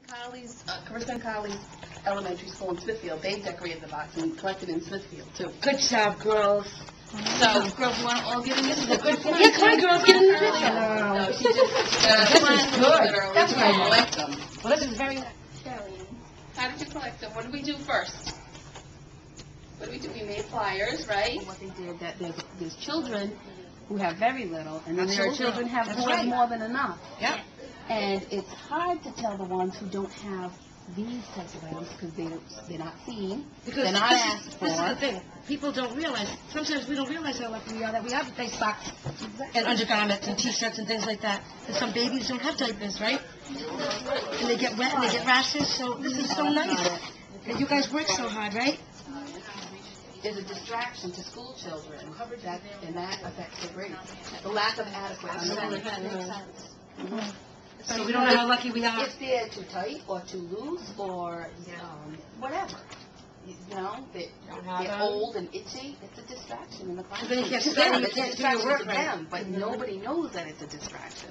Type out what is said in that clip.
Carly's, Carissa and Carly's elementary school in Smithfield, they decorated the box and collected in Smithfield, too. Good job, girls. So, girls, want to all get in this? Is a good plan? Yeah, come on, girls, get in the video. No, she just, This is good. That's why I right. collect them. Well, this is very nice. How did you collect them? What did we do first? What did we do? We made flyers, right? What they did, that there's children who have very little, and then there are children who have That's right. more than enough. Yeah. And it's hard to tell the ones who don't have these types of items because they're not seen, Because they're not asked for. this is the thing. People don't realize, sometimes we don't realize how lucky we are that we have face socks and undergarments and T-shirts and things like that. And some babies don't have diapers, right? And they get wet and they get rashes, so this is so nice. And you guys work so hard, right? There's a distraction to school children, and that affects the grades. The lack of adequate So we don't know how lucky we are. If they're too tight or too loose or whatever, they get old and itchy, it's a distraction in the classroom. Then you can't It's stand, you a can't do your distraction work to right. them, but nobody knows that it's a distraction.